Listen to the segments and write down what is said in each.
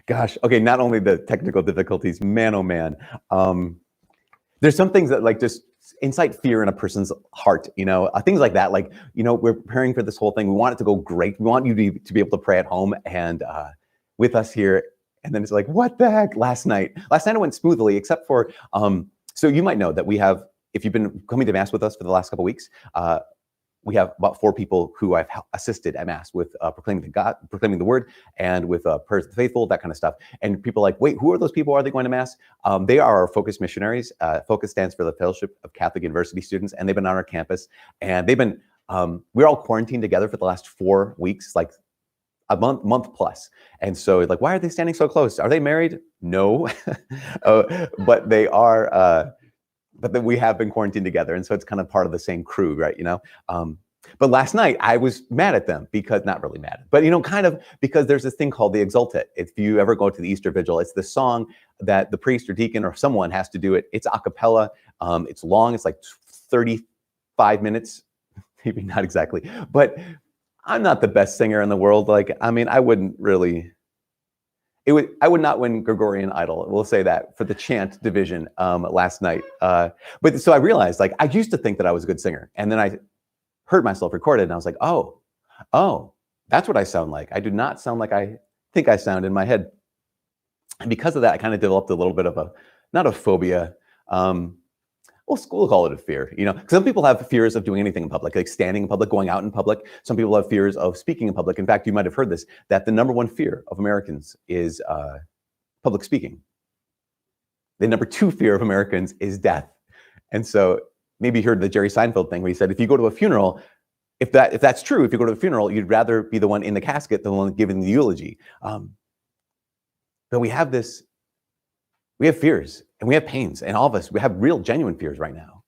Gosh, okay, not only the technical difficulties, man, oh man. There's some things that like just incite fear in a person's heart, things like that. Like, we're preparing for this whole thing. We want it to go great. We want you to be able to pray at home and with us here. And then it's like, what the heck? Last night it went smoothly, except for, so you might know that we have, if you've been coming to Mass with us for the last couple of weeks, we have about 4 people who I've assisted at Mass with proclaiming the Word, and with prayers of the faithful, that kind of stuff. And people are like, wait, who are those people? Are they going to Mass? They are our Focus missionaries. Focus stands for the Fellowship of Catholic University Students, and they've been on our campus. And they've been, we're all quarantined together for the last 4 weeks, like a month plus. And so like, why are they standing so close? Are they married? No, but they are. But then we have been quarantined together, and so it's kind of part of the same crew, right? But last night I was mad at them because, not really mad, but kind of, because there's this thing called the Exultet. If you ever go to the Easter Vigil, it's the song that the priest or deacon or someone has to do it. It's a cappella. It's long. It's like 35 minutes, maybe not exactly. But I'm not the best singer in the world. Like, I mean, I wouldn't really. I would not win Gregorian Idol. We'll say that for the chant division last night. But so I realized, like, I used to think that I was a good singer, and then I heard myself recorded, and I was like, oh, that's what I sound like. I do not sound like I think I sound in my head. And because of that, I kind of developed a little bit of not a phobia. We'll call it a fear, Some people have fears of doing anything in public, like standing in public, going out in public. Some people have fears of speaking in public. In fact, you might have heard this, that the number 1 fear of Americans is public speaking. The number 2 fear of Americans is death. And so maybe you heard the Jerry Seinfeld thing where he said, if you go to a funeral, if that's true, if you go to a funeral, you'd rather be the one in the casket than the one giving the eulogy. But we have fears. And we have pains, and all of us, we have real, genuine fears right now.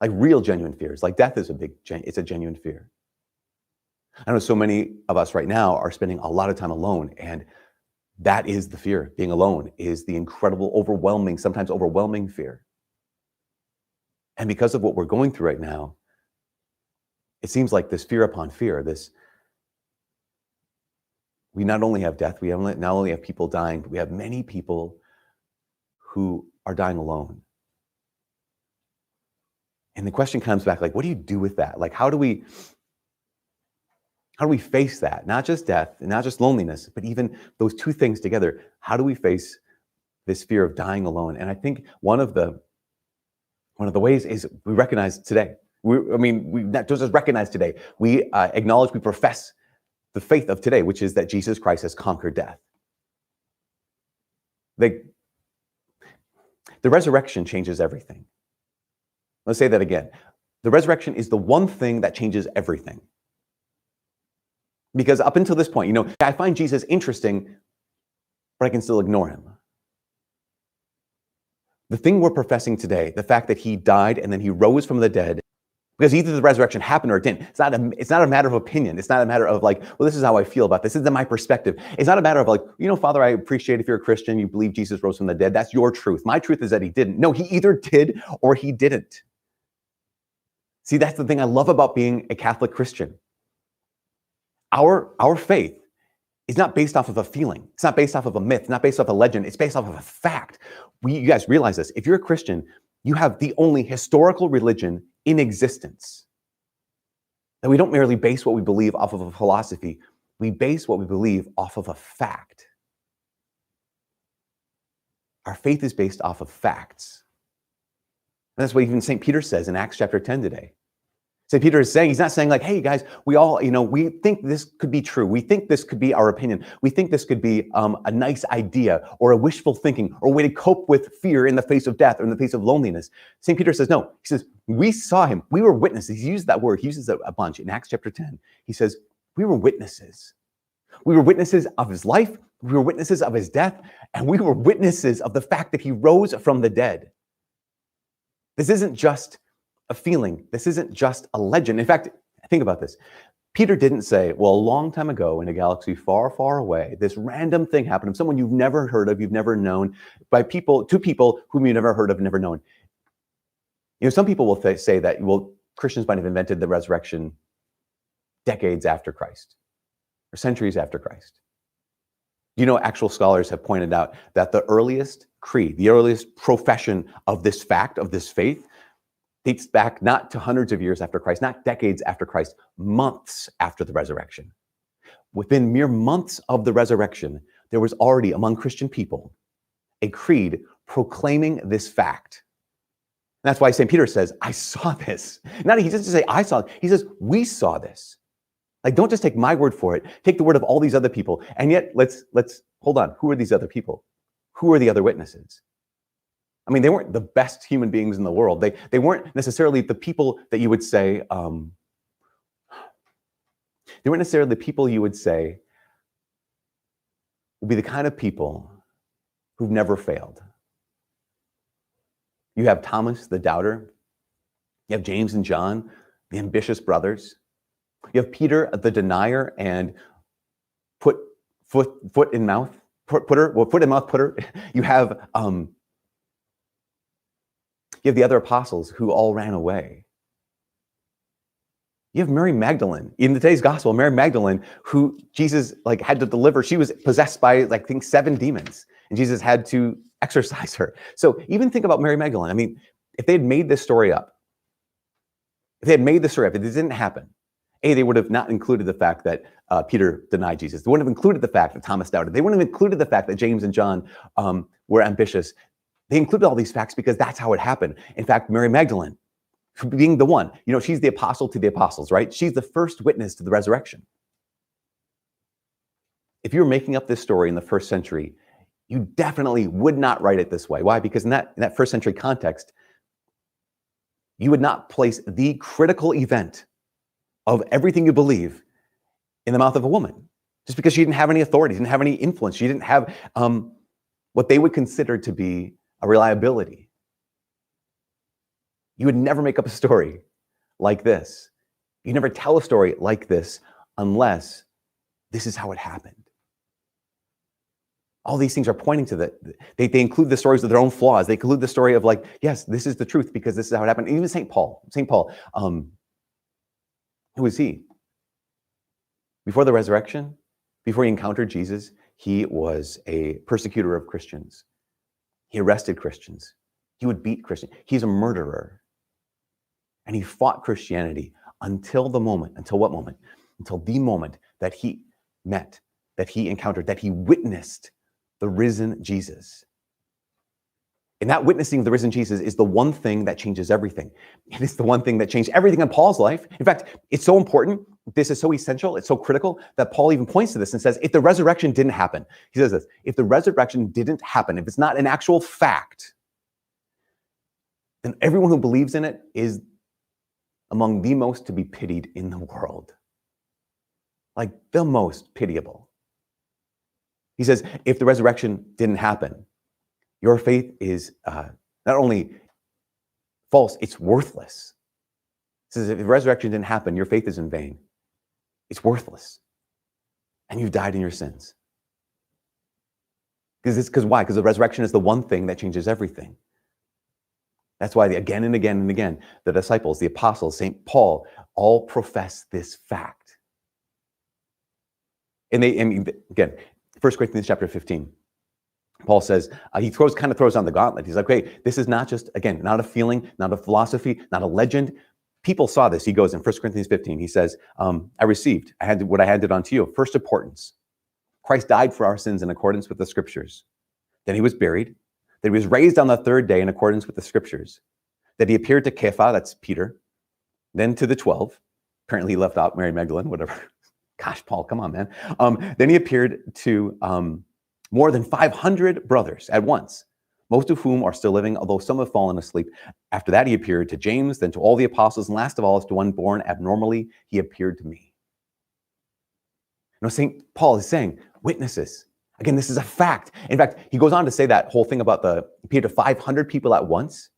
Like real, genuine fears. Like death is it's a genuine fear. I know so many of us right now are spending a lot of time alone, and that is the fear. Being alone is the incredible, sometimes overwhelming fear. And because of what we're going through right now, it seems like this fear upon fear, we not only have death, we not only have people dying, but we have many people who are dying alone. And the question comes back, like, what do you do with that? Like, how do we face that? Not just death, and not just loneliness, but even those 2 things together. How do we face this fear of dying alone? And I think one of the ways is we recognize today. We not just recognize today. We acknowledge, we profess the faith of today, which is that Jesus Christ has conquered death. The resurrection changes everything. Let's say that again. The resurrection is the one thing that changes everything. Because up until this point, I find Jesus interesting, but I can still ignore him. The thing we're professing today, the fact that he died and then he rose from the dead, because either the resurrection happened or it didn't. It's not a matter of opinion. It's not a matter of like, well, this is how I feel about this. This is my perspective. It's not a matter of like, Father, I appreciate if you're a Christian, you believe Jesus rose from the dead. That's your truth. My truth is that he didn't. No, he either did or he didn't. See, that's the thing I love about being a Catholic Christian. Our faith is not based off of a feeling. It's not based off of a myth. It's not based off a legend. It's based off of a fact. You guys realize this. If you're a Christian, you have the only historical religion in existence. That we don't merely base what we believe off of a philosophy. We base what we believe off of a fact. Our faith is based off of facts. And that's what even St. Peter says in Acts chapter 10 today. St. Peter is saying, he's not saying like, hey guys, we all, we think this could be true. We think this could be our opinion. We think this could be a nice idea or a wishful thinking or a way to cope with fear in the face of death or in the face of loneliness. St. Peter says, no, he says, we saw him. We were witnesses. He used that word. He uses it a bunch in Acts chapter 10. He says, we were witnesses. We were witnesses of his life. We were witnesses of his death. And we were witnesses of the fact that he rose from the dead. This isn't just a feeling. This isn't just a legend. In fact, think about this. Peter didn't say, well, a long time ago in a galaxy far, far away, this random thing happened to someone you've never heard of, you've never known, to people whom you never heard of, never known. Some people will say that, well, Christians might have invented the resurrection decades after Christ or centuries after Christ. Actual scholars have pointed out that the earliest creed, the earliest profession of this fact, of this faith, dates back not to hundreds of years after Christ, not decades after Christ, months after the resurrection. Within mere months of the resurrection, there was already among Christian people a creed proclaiming this fact. And that's why St. Peter says, I saw this. He doesn't say, I saw it. He says, we saw this. Like, don't just take my word for it. Take the word of all these other people. And yet, let's hold on. Who are these other people? Who are the other witnesses? I mean, they weren't the best human beings in the world. They weren't necessarily the people that you would say, they weren't necessarily the people you would say would be the kind of people who've never failed. You have Thomas, the doubter. You have James and John, the ambitious brothers. You have Peter, the denier, and foot in mouth putter. You have the other apostles who all ran away. You have Mary Magdalene. In today's gospel, Mary Magdalene, who Jesus had to deliver. She was possessed by, I think, 7 demons, and Jesus had to exorcise her. So even think about Mary Magdalene. I mean, if they had made this story up, if it didn't happen, they would have not included the fact that Peter denied Jesus. They wouldn't have included the fact that Thomas doubted. They wouldn't have included the fact that James and John were ambitious. They included all these facts because that's how it happened. In fact, Mary Magdalene, being the one, she's the apostle to the apostles, right? She's the first witness to the resurrection. If you were making up this story in the first century, you definitely would not write it this way. Why? Because in that first century context, you would not place the critical event of everything you believe in the mouth of a woman, just because she didn't have any authority, didn't have any influence. She didn't have what they would consider to be a reliability. You would never make up a story like this. You never tell a story like this unless this is how it happened. All these things are pointing to that. They include the stories of their own flaws. They include the story of yes, this is the truth because this is how it happened. And even St. Paul, who was he? Before the resurrection, before he encountered Jesus, he was a persecutor of Christians. He arrested Christians. He would beat Christians. He's a murderer. And he fought Christianity until what moment? Until the moment that he met, that he encountered, that he witnessed the risen Jesus. And that witnessing of the risen Jesus is the one thing that changes everything. It is the one thing that changed everything in Paul's life. In fact, it's so important, this is so essential, it's so critical, that Paul even points to this and says, if the resurrection didn't happen, he says this, if the resurrection didn't happen, if it's not an actual fact, then everyone who believes in it is among the most to be pitied in the world. Like the most pitiable. He says, if the resurrection didn't happen, your faith is not only false, it's worthless. He says, if the resurrection didn't happen, your faith is in vain. It's worthless. And you've died in your sins. Because why? Because the resurrection is the one thing that changes everything. That's why again and again and again, the disciples, the apostles, St. Paul, all profess this fact. And again, 1 Corinthians chapter 15, Paul says, he throws down the gauntlet. He's like, okay, this is not just, again, not a feeling, not a philosophy, not a legend. People saw this. He goes in 1 Corinthians 15, he says, I had what I handed on to you, first importance. Christ died for our sins in accordance with the scriptures. Then he was buried. That he was raised on the third day in accordance with the scriptures. That he appeared to Kepha, that's Peter. Then to the 12. Apparently he left out Mary Magdalene, whatever. Gosh, Paul, come on, man. Then he appeared to more than 500 brothers at once, most of whom are still living, although some have fallen asleep. After that, he appeared to James, then to all the apostles, and last of all, as to one born abnormally, he appeared to me. St. Paul is saying, witnesses. Again, this is a fact. In fact, he goes on to say that whole thing about the appeared to 500 people at once.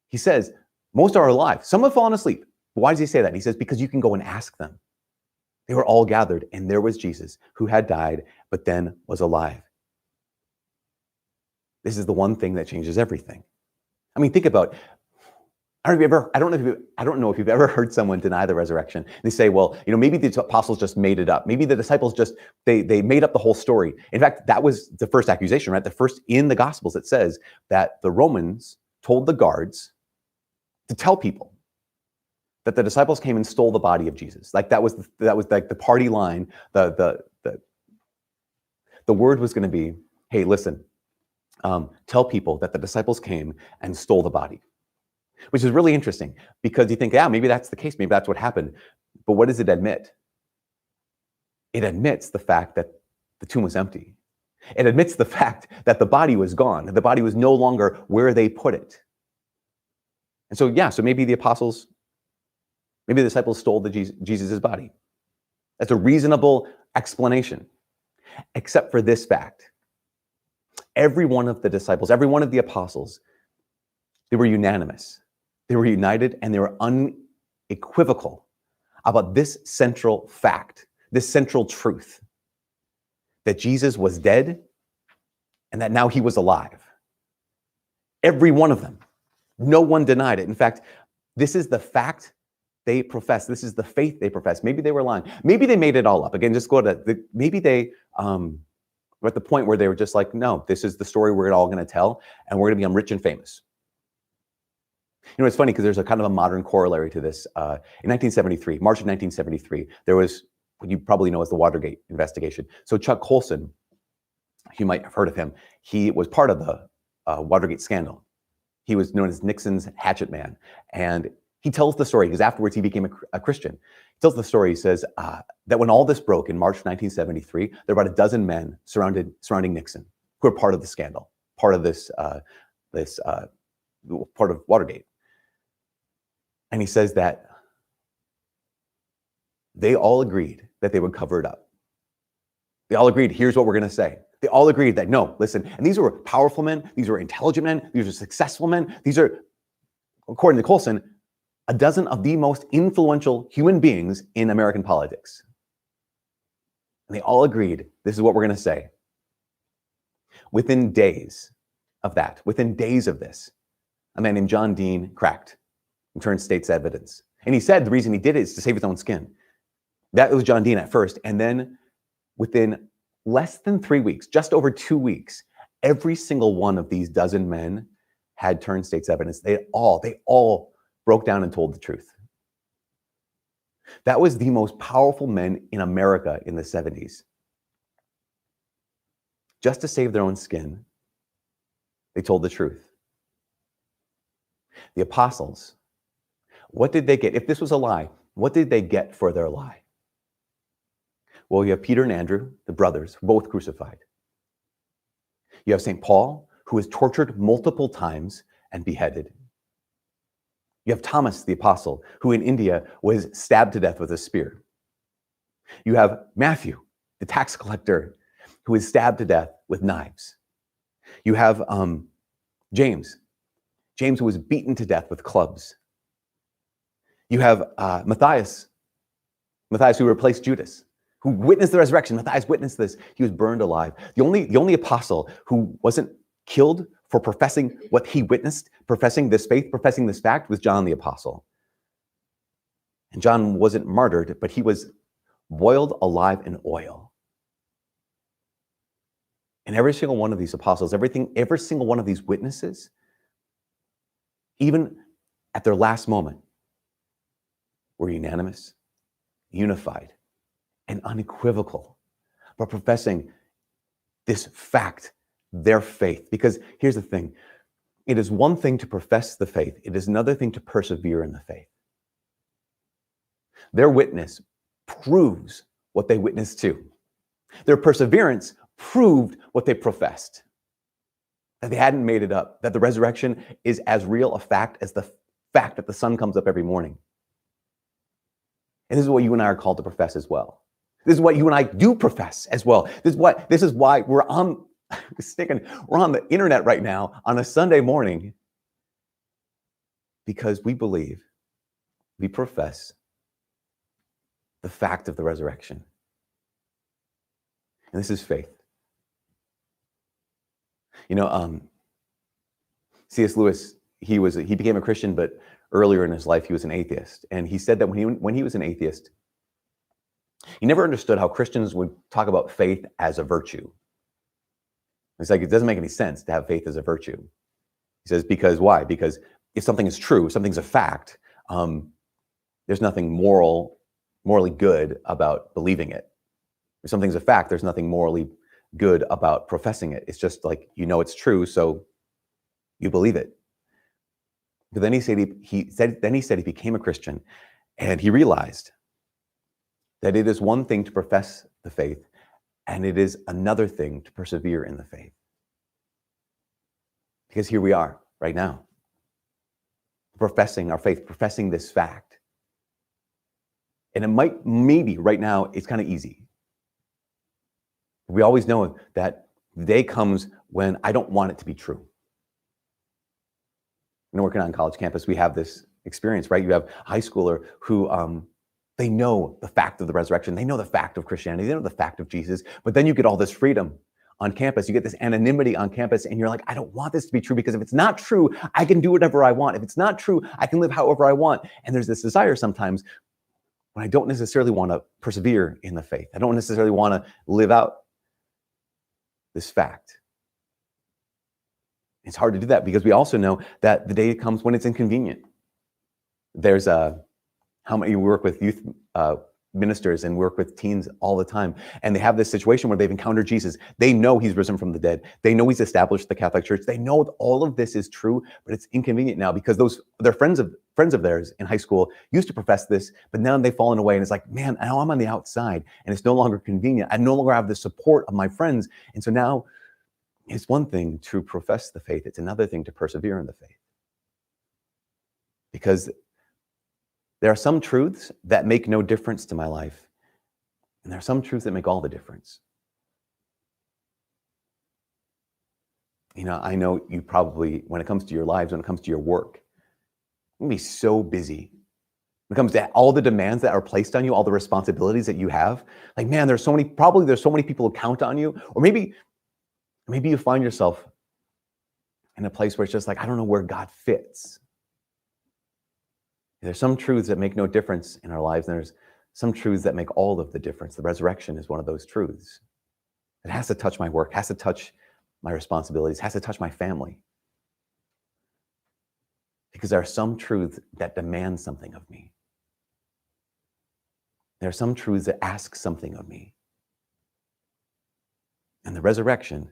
He says, most are alive. Some have fallen asleep. Why does he say that? He says, because you can go and ask them. They were all gathered, and there was Jesus, who had died, but then was alive. This is the one thing that changes everything. I mean, think about, I don't know if you've ever heard someone deny the resurrection. They say, well, maybe the apostles just made it up. Maybe the disciples they made up the whole story. In fact, that was the first accusation, right? The first in the Gospels, it says that the Romans told the guards to tell people that the disciples came and stole the body of Jesus. Like that was like the party line. The word was going to be, hey, listen, tell people that the disciples came and stole the body. Which is really interesting because you think, yeah, maybe that's the case. Maybe that's what happened. But what does it admit? It admits the fact that the tomb was empty. It admits the fact that the body was gone, that the body was no longer where they put it. And so, yeah, so maybe the disciples stole Jesus' body. That's a reasonable explanation, except for this fact. Every one of the disciples, every one of the apostles, they were unanimous. They were united and they were unequivocal about this central fact, this central truth, that Jesus was dead and that now he was alive. Every one of them. No one denied it. In fact, this is the fact they profess. This is the faith they profess. Maybe they were lying. Maybe they made it all up. Again, just go to maybe they were at the point where they were just like, no, this is the story we're all going to tell and we're going to become rich and famous. It's funny because there's a kind of a modern corollary to this. In 1973, March of 1973, there was what you probably know as the Watergate investigation. So Chuck Colson, you might have heard of him. He was part of the Watergate scandal. He was known as Nixon's hatchet man. And he tells the story because afterwards he became a Christian. He tells the story, he says that when all this broke in March 1973, there were about a dozen men surrounding Nixon who were part of the scandal, part of this part of Watergate. And he says that they all agreed that they would cover it up. They all agreed, here's what we're going to say. They all agreed that, no, listen, and these were powerful men, these were intelligent men, these were successful men, these are, according to Colson, a dozen of the most influential human beings in American politics. And they all agreed, this is what we're going to say. Within days of this, a man named John Dean cracked and turned state's evidence. And he said the reason he did it is to save his own skin. That was John Dean at first. And then within less than 3 weeks, just over 2 weeks, every single one of these dozen men had turned state's evidence. They all broke down and told the truth. That was the most powerful men in America in the 70s. Just to save their own skin, they told the truth. The apostles, what did they get? If this was a lie, what did they get for their lie? Well, you have Peter and Andrew, the brothers, both crucified. You have St. Paul, who was tortured multiple times and beheaded. You have Thomas, the apostle, who in India was stabbed to death with a spear. You have Matthew, the tax collector, who was stabbed to death with knives. You have James, who was beaten to death with clubs. You have Matthias, who replaced Judas, who witnessed the resurrection. Matthias witnessed this. He was burned alive. The only apostle who wasn't killed for professing what he witnessed, professing this faith, professing this fact, was John the apostle. And John wasn't martyred, but he was boiled alive in oil. And every single one of these apostles, every single one of these witnesses, even at their last moment, were unanimous, unified, and unequivocal, but professing this fact, their faith. Because here's the thing, it is one thing to profess the faith, it is another thing to persevere in the faith. Their witness proves what they witnessed to. Their perseverance proved what they professed. That they hadn't made it up, that the resurrection is as real a fact as the fact that the sun comes up every morning. And this is what you and I are called to profess as well. This is what you and I do profess as well. This is why we're on the internet right now on a Sunday morning, because we profess the fact of the resurrection. And this is faith. C.S. Lewis, he became a Christian, but earlier in his life, he was an atheist. And he said that when he was an atheist, he never understood how Christians would talk about faith as a virtue. It's like, it doesn't make any sense to have faith as a virtue. He says, because why? Because if something is true, if something's a fact, there's nothing morally good about believing it. If something's a fact, there's nothing morally good about professing it. It's just like, it's true, so you believe it. But then he said he became a Christian, and he realized that it is one thing to profess the faith, and it is another thing to persevere in the faith. Because here we are right now, professing our faith, professing this fact. And maybe right now, it's kind of easy. We always know that the day comes when I don't want it to be true. Working on college campus, we have this experience, right? You have a high schooler who they know the fact of the resurrection. They know the fact of Christianity. They know the fact of Jesus. But then you get all this freedom on campus. You get this anonymity on campus, and you're like, I don't want this to be true, because if it's not true, I can do whatever I want. If it's not true, I can live however I want. And there's this desire sometimes when I don't necessarily want to persevere in the faith. I don't necessarily want to live out this fact. It's hard to do that because we also know that the day comes when it's inconvenient. There's how many work with youth ministers and work with teens all the time, and they have this situation where they've encountered Jesus. They know he's risen from the dead. They know he's established the Catholic Church. They know all of this is true, but it's inconvenient now because their friends of theirs in high school used to profess this, but now they've fallen away, and it's like, man, now I'm on the outside, and it's no longer convenient. I no longer have the support of my friends, and so now it's one thing to profess the faith. It's another thing to persevere in the faith. Because there are some truths that make no difference to my life, and there are some truths that make all the difference. I know you probably, when it comes to your lives, when it comes to your work, you're going to be so busy. When it comes to all the demands that are placed on you, all the responsibilities that you have, like, man, there's so many people who count on you, or maybe you find yourself in a place where it's just like, I don't know where God fits. There's some truths that make no difference in our lives, and there's some truths that make all of the difference. The resurrection is one of those truths. It has to touch my work, has to touch my responsibilities, has to touch my family. Because there are some truths that demand something of me. There are some truths that ask something of me. And the resurrection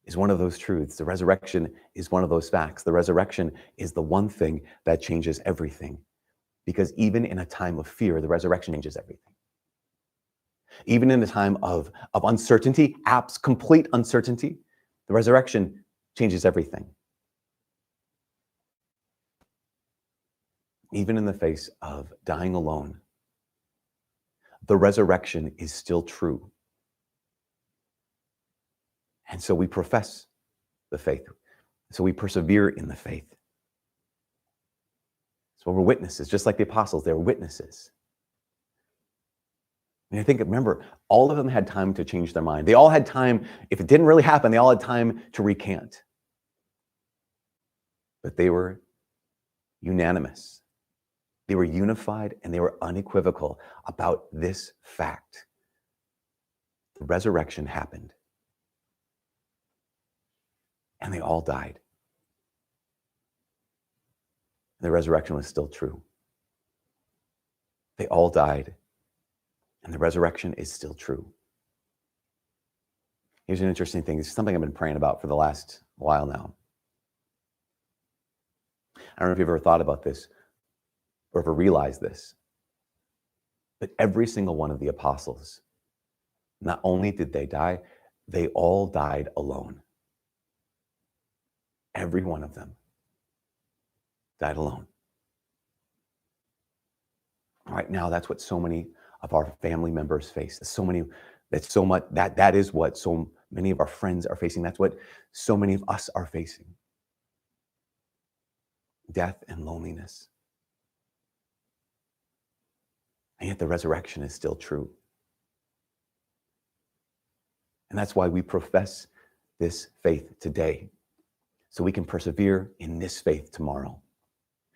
is one of those truths. The resurrection is one of those facts. The resurrection is the one thing that changes everything. Because even in a time of fear, the resurrection changes everything. Even in a time of uncertainty, complete uncertainty, the resurrection changes everything. Even in the face of dying alone, the resurrection is still true. And so we profess the faith. So we persevere in the faith. So we're witnesses, just like the apostles, they were witnesses. And I think, remember, all of them had time to change their mind. They all had time, if it didn't really happen, they all had time to recant. But they were unanimous. They were unified, and they were unequivocal about this fact. The resurrection happened. And they all died. The resurrection was still true. They all died, and the resurrection is still true. Here's an interesting thing. It's something I've been praying about for the last while now. I don't know if you've ever thought about this or ever realized this, but every single one of the apostles, not only did they die, they all died alone. Every one of them died alone. Right now, that's what so many of our family members face. That is what so many of our friends are facing. That's what so many of us are facing. Death and loneliness. And yet the resurrection is still true. And that's why we profess this faith today, so we can persevere in this faith tomorrow.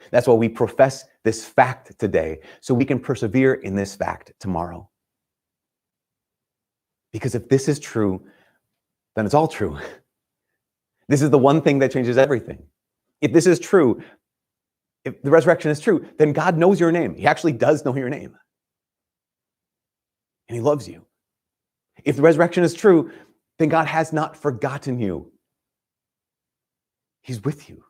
That's why we profess this fact today, so we can persevere in this fact tomorrow. Because if this is true, then it's all true. This is the one thing that changes everything. If this is true, if the resurrection is true, then God knows your name. He actually does know your name. And he loves you. If the resurrection is true, then God has not forgotten you. He's with you.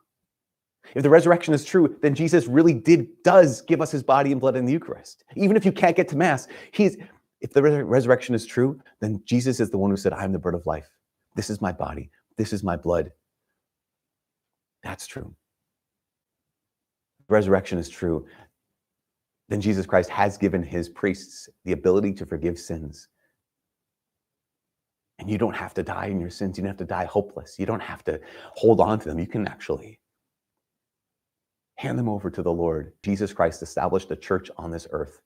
If the resurrection is true, then Jesus really does give us his body and blood in the Eucharist. Even if you can't get to Mass, if the resurrection is true, then Jesus is the one who said, I am the bread of life. This is my body. This is my blood. That's true. If the resurrection is true, then Jesus Christ has given his priests the ability to forgive sins. And you don't have to die in your sins. You don't have to die hopeless. You don't have to hold on to them. You can actually hand them over to the Lord. Jesus Christ established a church on this earth.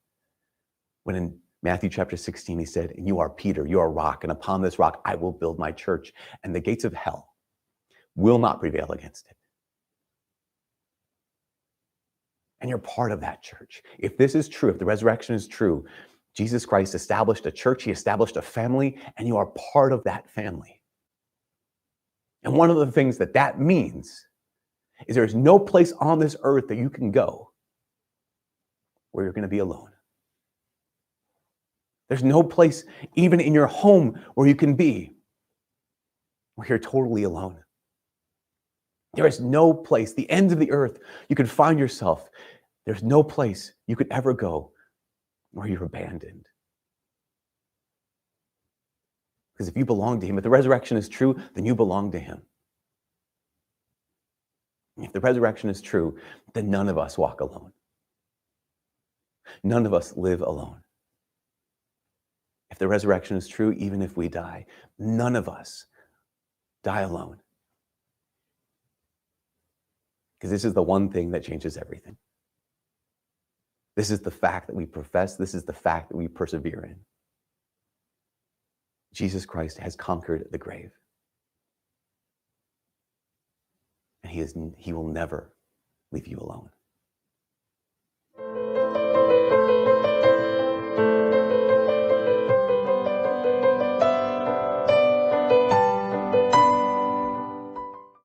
When in Matthew chapter 16, he said, and you are Peter, you are a rock, and upon this rock I will build my church, and the gates of hell will not prevail against it. And you're part of that church. If this is true, if the resurrection is true, Jesus Christ established a church, he established a family, and you are part of that family. And one of the things that means is there's no place on this earth that you can go where you're going to be alone. There's no place, even in your home, where you can be where you're totally alone. There is no place, the ends of the earth, you could find yourself. There's no place you could ever go where you're abandoned. Because if you belong to him, if the resurrection is true, then you belong to him. If the resurrection is true, then none of us walk alone. None of us live alone. If the resurrection is true, even if we die, none of us die alone. Because this is the one thing that changes everything. This is the fact that we profess. This is the fact that we persevere in. Jesus Christ has conquered the grave. And he will never leave you alone.